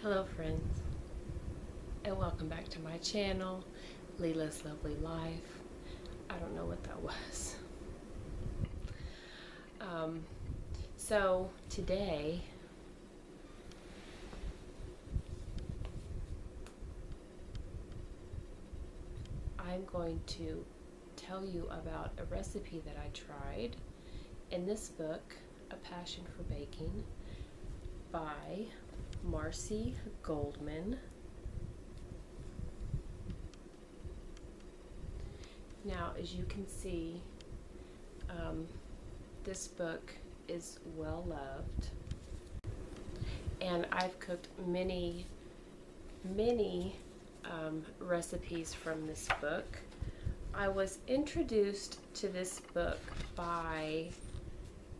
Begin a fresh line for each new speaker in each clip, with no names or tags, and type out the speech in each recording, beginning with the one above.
Hello friends, and welcome back to my channel, Leila's Lovely Life. I don't know what that was. So today I'm going to tell you about a recipe that I tried in this book, A Passion for Baking, by Marcy Goldman. Now, as you can see, this book is well loved, and I've cooked many recipes from this book. I was introduced to this book by,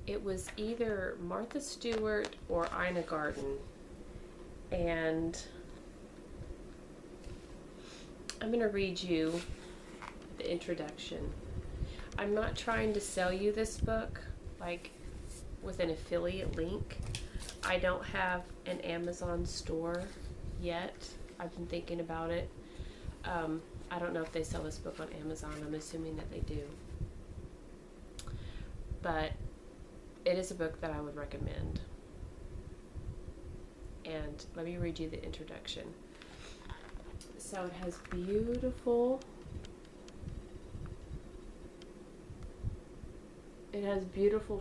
it was either Martha Stewart or Ina Garten, and I'm going to read you the introduction. I'm not trying to sell you this book like with an affiliate link. I don't have an Amazon store yet. I've been thinking about it. I don't know if they sell this book on Amazon. I'm assuming that they do. But it is a book that I would recommend. And let me read you the introduction. So it has beautiful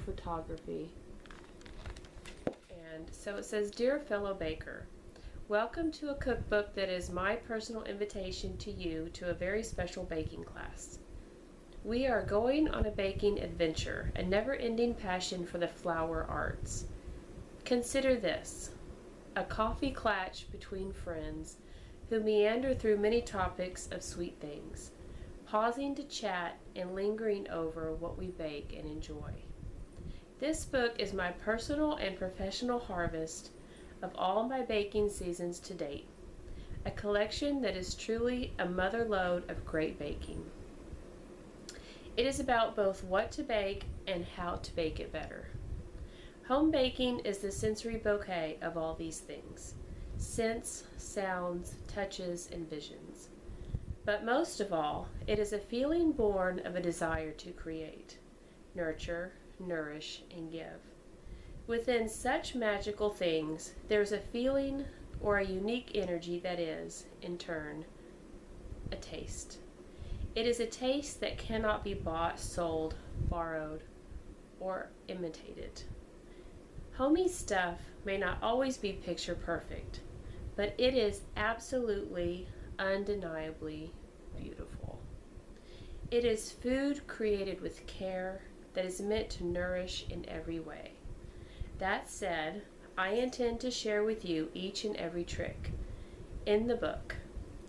photography. And so it says, "Dear fellow baker, welcome to a cookbook that is my personal invitation to you to a very special baking class. We are going on a baking adventure, a never-ending passion for the flour arts. Consider this: a coffee clatch between friends who meander through many topics of sweet things, pausing to chat and lingering over what we bake and enjoy. This book is my personal and professional harvest of all my baking seasons to date, a collection that is truly a mother lode of great baking. It is about both what to bake and how to bake it better. Home baking is the sensory bouquet of all these things: scents, sounds, touches, and visions. But most of all, it is a feeling born of a desire to create, nurture, nourish, and give. Within such magical things, there's a feeling or a unique energy that is, in turn, a taste. It is a taste that cannot be bought, sold, borrowed, or imitated. Homey stuff may not always be picture perfect, but it is absolutely, undeniably beautiful. It is food created with care that is meant to nourish in every way. That said, I intend to share with you each and every trick in the book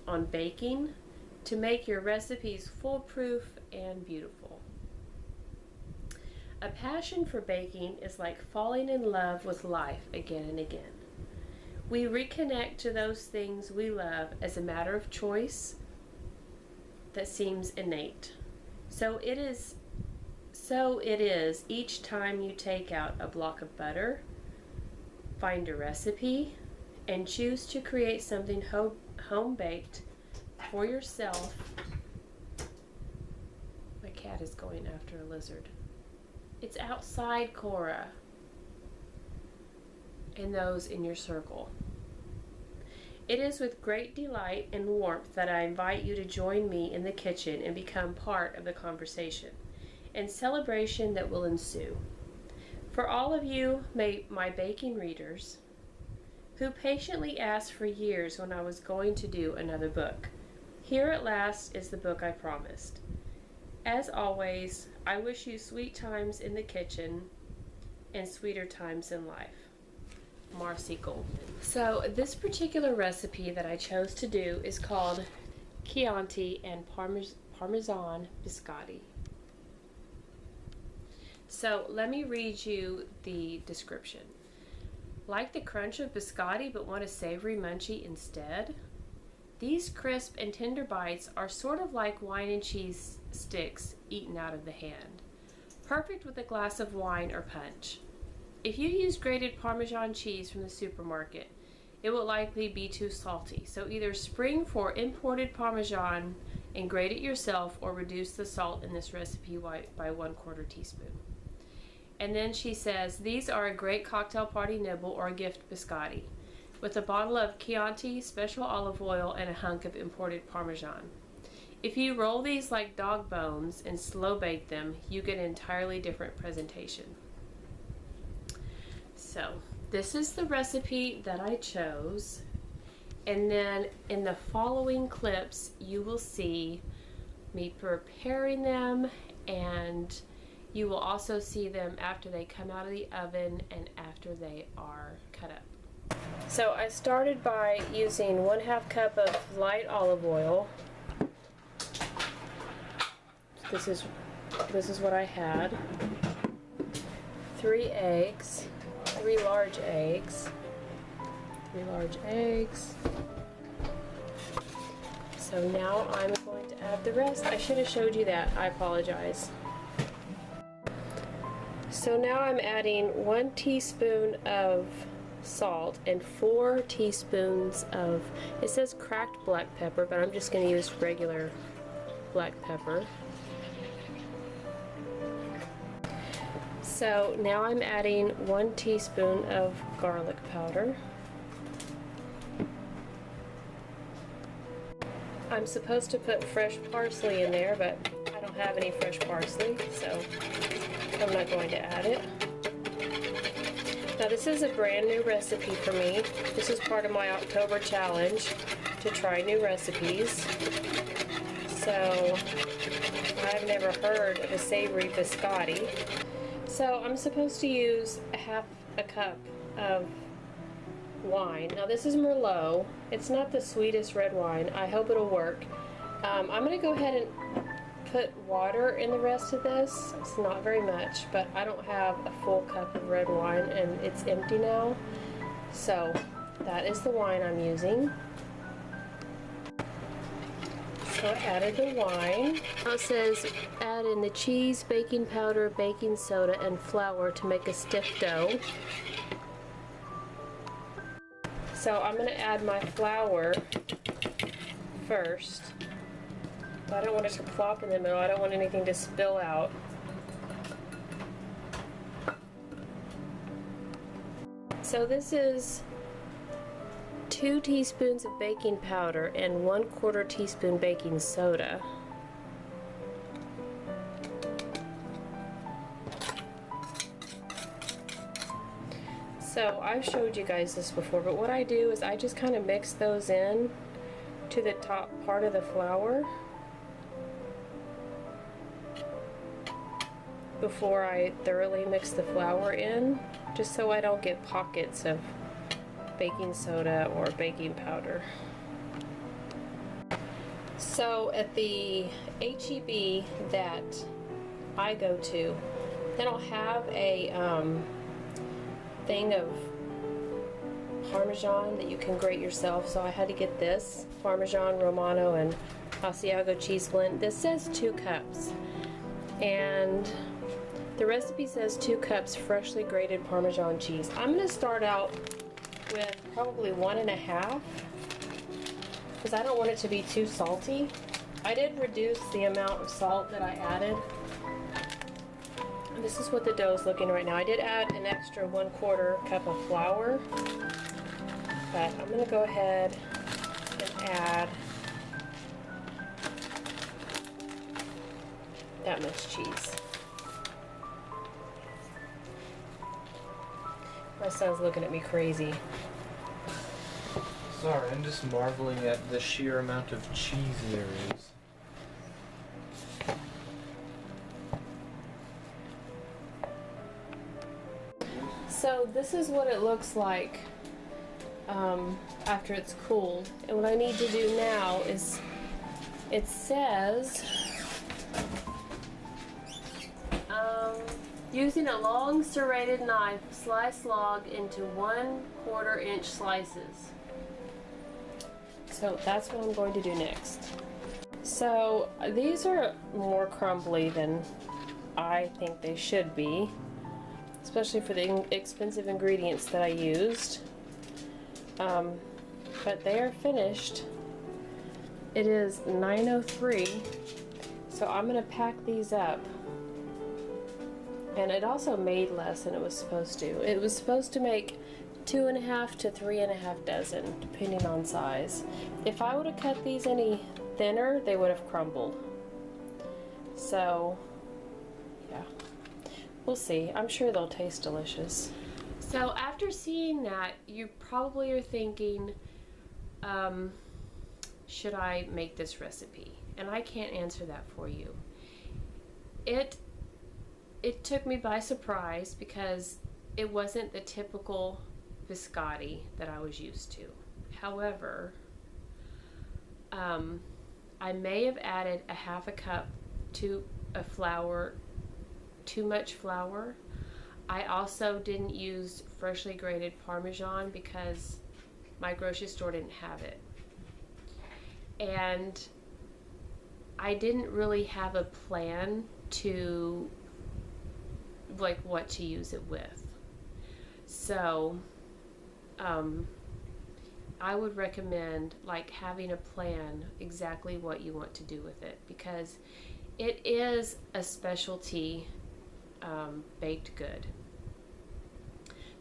on baking to make your recipes foolproof and beautiful. A passion for baking is like falling in love with life again and again. We reconnect to those things we love as a matter of choice that seems innate. So it is each time you take out a block of butter, find a recipe, and choose to create something home-baked for yourself. My cat is going after a lizard. It's outside, Cora. And those in your circle. It is with great delight and warmth that I invite you to join me in the kitchen and become part of the conversation and celebration that will ensue. For all of you, my baking readers, who patiently asked for years when I was going to do another book, here at last is the book I promised. As always, I wish you sweet times in the kitchen and sweeter times in life. Marcy Goldman." So this particular recipe that I chose to do is called Chianti and Parmesan Biscotti. So let me read you the description. Like the crunch of biscotti but want a savory munchie instead? These crisp and tender bites are sort of like wine and cheese sticks eaten out of the hand. Perfect with a glass of wine or punch. If you use grated Parmesan cheese from the supermarket, it will likely be too salty. So either spring for imported Parmesan and grate it yourself, or reduce the salt in this recipe by 1/4 teaspoon. And then she says, these are a great cocktail party nibble or gift biscotti, with a bottle of Chianti special olive oil and a hunk of imported Parmesan. If you roll these like dog bones and slow bake them, you get an entirely different presentation. So this is the recipe that I chose, and then in the following clips you will see me preparing them, and you will also see them after they come out of the oven and after they are cut up. So I started by using 1/2 cup of light olive oil. This is what I had. 3 eggs, 3 large eggs, 3 large eggs. So now I'm going to add the rest. I should have showed you that. I apologize. So now I'm adding 1 teaspoon of salt and 4 teaspoons of, it says cracked black pepper, but I'm just going to use regular black pepper. So now I'm adding 1 teaspoon of garlic powder. I'm supposed to put fresh parsley in there, but I don't have any fresh parsley, so I'm not going to add it. Now this is a brand new recipe for me. This is part of my October challenge to try new recipes. So I've never heard of a savory biscotti. So I'm supposed to use 1/2 cup of wine. Now this is Merlot. It's not the sweetest red wine. I hope it'll work. I'm going to go ahead and put water in the rest of this. It's not very much, but I don't have a full cup of red wine and it's empty now. So that is the wine I'm using. So I added the wine. Now it says add in the cheese, baking powder, baking soda, and flour to make a stiff dough. So I'm going to add my flour first. I don't want it to plop in the middle. I don't want anything to spill out. So this is 2 teaspoons of baking powder and 1/4 teaspoon baking soda. So I've showed you guys this before, but what I do is I just kind of mix those in to the top part of the flour before I thoroughly mix the flour in, just so I don't get pockets of baking soda or baking powder. So at the HEB that I go to, they don't have a thing of Parmesan that you can grate yourself, so I had to get this Parmesan Romano and Asiago cheese blend. This says 2 cups, and the recipe says 2 cups freshly grated Parmesan cheese. I'm going to start out with probably 1.5 because I don't want it to be too salty. I did reduce the amount of salt that I added. This is what the dough is looking right now. I did add an extra 1/4 cup of flour, but I'm going to go ahead and add that much cheese. My son's looking at me crazy.
Sorry, I'm just marveling at the sheer amount of cheese there is.
So this is what it looks like after it's cooled. And what I need to do now is, it says, using a long serrated knife, slice log into 1/4 inch slices. So that's what I'm going to do next. So these are more crumbly than I think they should be, especially for the expensive ingredients that I used. But they are finished. It is 9:03, so I'm gonna pack these up. And it also made less than it was supposed to. It was supposed to make 2.5 to 3.5 dozen, depending on size. If I would have cut these any thinner, they would have crumbled. So, yeah, we'll see. I'm sure they'll taste delicious. So after seeing that, you probably are thinking, should I make this recipe? And I can't answer that for you. It took me by surprise because it wasn't the typical biscotti that I was used to. However, I may have added a half a cup to a flour, too much flour. I also didn't use freshly grated Parmesan because my grocery store didn't have it. And I didn't really have a plan to, like, what to use it with. So, I would recommend, like, having a plan exactly what you want to do with it, because it is a specialty baked good.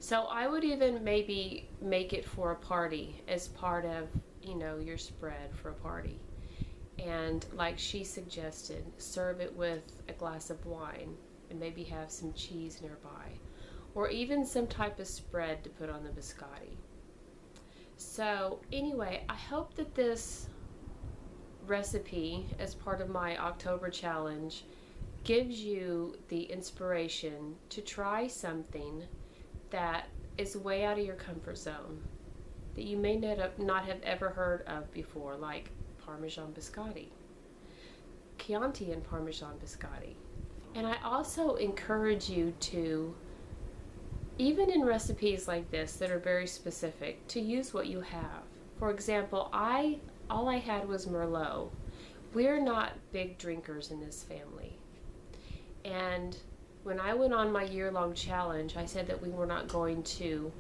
So I would even maybe make it for a party as part of, you know, your spread for a party. And like she suggested, serve it with a glass of wine and maybe have some cheese nearby, or even some type of spread to put on the biscotti. So anyway, I hope that this recipe as part of my October challenge gives you the inspiration to try something that is way out of your comfort zone, that you may not have ever heard of before, like Parmesan Biscotti, Chianti and Parmesan Biscotti. And I also encourage you to, even in recipes like this that are very specific, to use what you have. For example, all I had was Merlot. We're not big drinkers in this family. And when I went on my year-long challenge, I said that we were not going to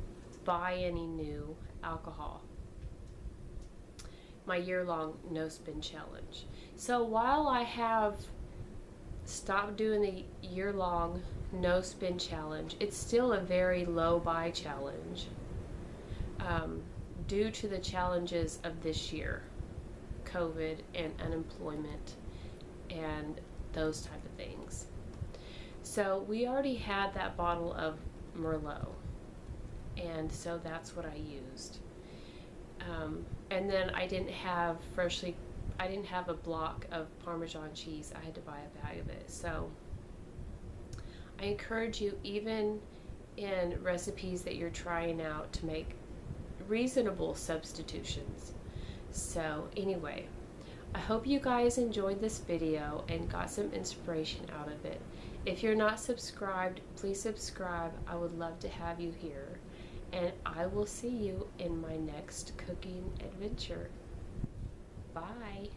buy any new alcohol. My year-long no-spin challenge. So while I have stopped doing the year-long no-spin challenge, it's still a very low-buy challenge due to the challenges of this year, COVID and unemployment and those type of things. So we already had that bottle of Merlot, and so that's what I used. And then I didn't have a block of Parmesan cheese. I had to buy a bag of it. So I encourage you, even in recipes that you're trying out, to make reasonable substitutions. So anyway, I hope you guys enjoyed this video and got some inspiration out of it. If you're not subscribed, please subscribe. I would love to have you here. And I will see you in my next cooking adventure. Bye.